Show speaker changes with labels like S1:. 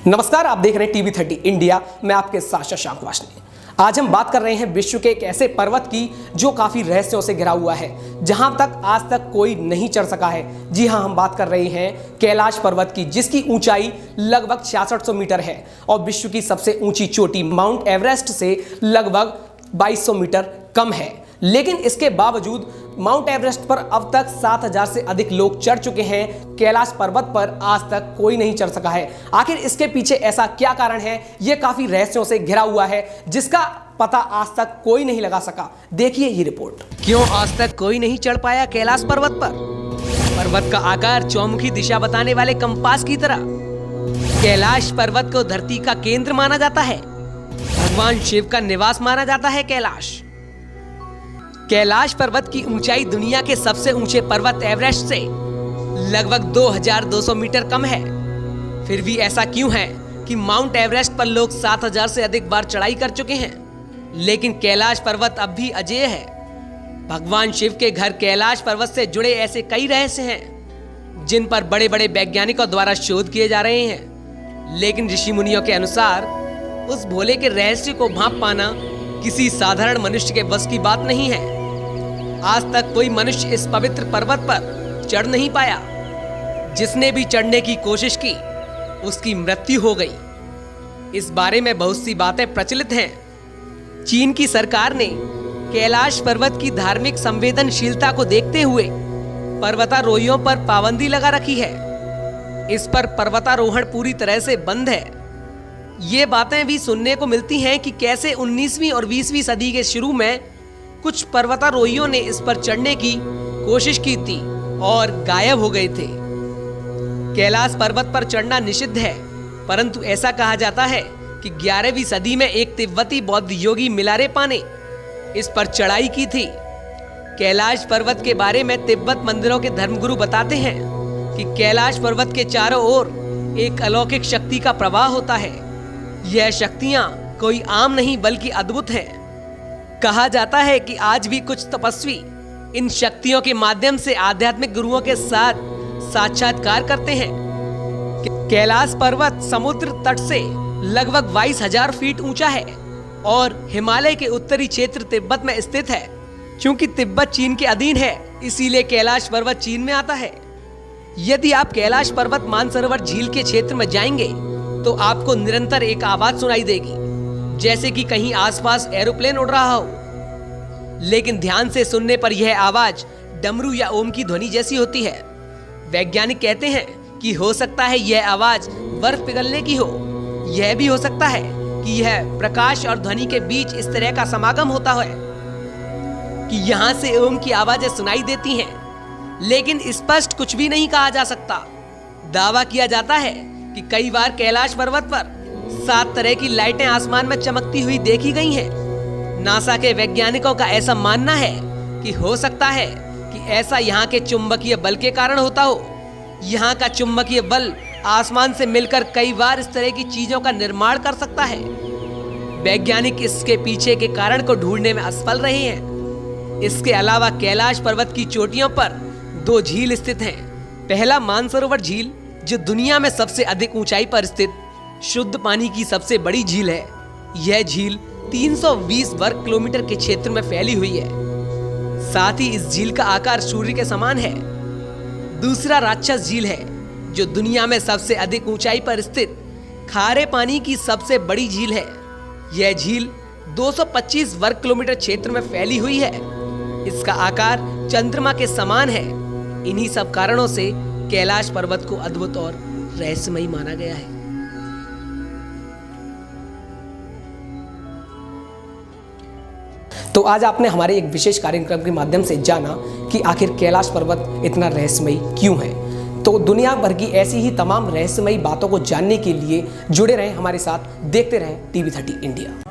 S1: नमस्कार, आप देख रहे हैं टीवी 30 इंडिया। मैं आपके साथ शशांक वासनी। आज हम बात कर रहे हैं विश्व के एक ऐसे पर्वत की जो काफी रहस्यों से घिरा हुआ है, जहां तक आज तक कोई नहीं चढ़ सका है। जी हां, हम बात कर रहे हैं कैलाश पर्वत की, जिसकी ऊंचाई लगभग 6600 मीटर है और विश्व की सबसे ऊंची चोटी माउंट एवरेस्ट से लगभग 2200 मीटर कम है। लेकिन इसके बावजूद माउंट एवरेस्ट पर अब तक 7000 से अधिक लोग चढ़ चुके हैं। कैलाश पर्वत पर आज तक कोई नहीं चढ़ सका है। आखिर इसके पीछे ऐसा क्या कारण है? यह काफी रहस्यों से घिरा हुआ है, जिसका पता आज तक कोई नहीं लगा सका। देखिए ये रिपोर्ट।
S2: क्यों आज तक कोई नहीं चढ़ पाया कैलाश पर्वत पर? पर्वत का आकार चौमुखी दिशा बताने वाले कंपास की तरह। कैलाश पर्वत को धरती का केंद्र माना जाता है। भगवान शिव का निवास माना जाता है कैलाश पर्वत की ऊंचाई दुनिया के सबसे ऊंचे पर्वत एवरेस्ट से लगभग 2200 मीटर कम है। फिर भी ऐसा क्यों है कि माउंट एवरेस्ट पर लोग 7000 से अधिक बार चढ़ाई कर चुके हैं, लेकिन कैलाश पर्वत अब भी अजेय है। भगवान शिव के घर कैलाश पर्वत से जुड़े ऐसे कई रहस्य हैं जिन पर बड़े बड़े वैज्ञानिकों द्वारा शोध किए जा रहे हैं, लेकिन ऋषि मुनियों के अनुसार उस भोले के रहस्य को भांप पाना किसी साधारण मनुष्य के बस की बात नहीं है। आज तक कोई मनुष्य इस पवित्र पर्वत पर चढ़ नहीं पाया। जिसने भी चढ़ने की कोशिश की उसकी मृत्यु हो गई। इस बारे में बहुत सी बातें प्रचलित हैं। चीन की सरकार ने कैलाश पर्वत की धार्मिक संवेदनशीलता को देखते हुए पर्वतारोहियों पर पाबंदी लगा रखी है। इस पर पर्वतारोहण पूरी तरह से बंद है। ये बातें भी सुनने को मिलती हैं कि कैसे 19वीं और 20वीं सदी के शुरू में कुछ पर्वतारोहियों ने इस पर चढ़ने की कोशिश की थी और गायब हो गए थे। कैलाश पर्वत पर चढ़ना निषिद्ध है, परंतु ऐसा कहा जाता है कि 11वीं सदी में एक तिब्बती बौद्ध योगी मिलारेपा ने इस पर चढ़ाई की थी। कैलाश पर्वत के बारे में तिब्बत मंदिरों के धर्मगुरु बताते हैं कि कैलाश पर्वत के चारों ओर एक अलौकिक शक्ति का प्रवाह होता है। यह शक्तियां कोई आम नहीं बल्कि अद्भुत हैं। कहा जाता है कि आज भी कुछ तपस्वी इन शक्तियों के माध्यम से आध्यात्मिक गुरुओं के साथ साक्षात्कार करते हैं। कैलाश पर्वत समुद्र तट से लगभग 22,000 फीट ऊंचा है और हिमालय के उत्तरी क्षेत्र तिब्बत में स्थित है। क्योंकि तिब्बत चीन के अधीन है, इसीलिए कैलाश पर्वत चीन में आता है। यदि आप कैलाश पर्वत मानसरोवर झील के क्षेत्र में जाएंगे तो आपको निरंतर एक आवाज सुनाई देगी, जैसे कि कहीं आसपास एरोप्लेन उड़ रहा हो। लेकिन ध्यान से सुनने पर यह आवाज डमरू या ओम की ध्वनि जैसी होती है। वैज्ञानिक कहते हैं कि हो सकता है यह आवाज बर्फ पिघलने की हो। यह भी हो सकता है कि यह प्रकाश और ध्वनि के बीच इस तरह का समागम होता है कि यहाँ से ओम की आवाजें सुनाई देती हैं, लेकिन स्पष्ट कुछ भी नहीं कहा जा सकता। दावा किया जाता है कि कई बार कैलाश पर्वत पर 7 तरह की लाइटें आसमान में चमकती हुई देखी गई हैं। नासा के वैज्ञानिकों का ऐसा मानना है कि हो सकता है कि ऐसा यहाँ के चुंबकीय बल के कारण होता हो। यहाँ का चुंबकीय बल आसमान से मिलकर कई बार इस तरह की चीजों का निर्माण कर सकता है। वैज्ञानिक इसके पीछे के कारण को ढूंढने में असफल रहे हैं। इसके अलावा कैलाश पर्वत की चोटियों पर 2 झील स्थित हैं। पहला मानसरोवर झील, जो दुनिया में सबसे अधिक ऊंचाई पर स्थित शुद्ध पानी की सबसे बड़ी झील है। यह झील 320 वर्ग किलोमीटर के क्षेत्र में फैली हुई है। साथ ही इस झील का आकार सूर्य के समान है। दूसरा राक्षस झील है, जो दुनिया में सबसे अधिक ऊंचाई पर स्थित खारे पानी की सबसे बड़ी झील है। यह झील 225 वर्ग किलोमीटर क्षेत्र में फैली हुई है। इसका आकार चंद्रमा के समान है। इन्हीं सब कारणों से कैलाश पर्वत को अद्भुत और रहस्यमयी माना गया है।
S1: तो आज आपने हमारे एक विशेष कार्यक्रम के माध्यम से जाना कि आखिर कैलाश पर्वत इतना रहस्यमयी क्यों है। तो दुनिया भर की ऐसी ही तमाम रहस्यमयी बातों को जानने के लिए जुड़े रहें हमारे साथ, देखते रहें टीवी 30 इंडिया।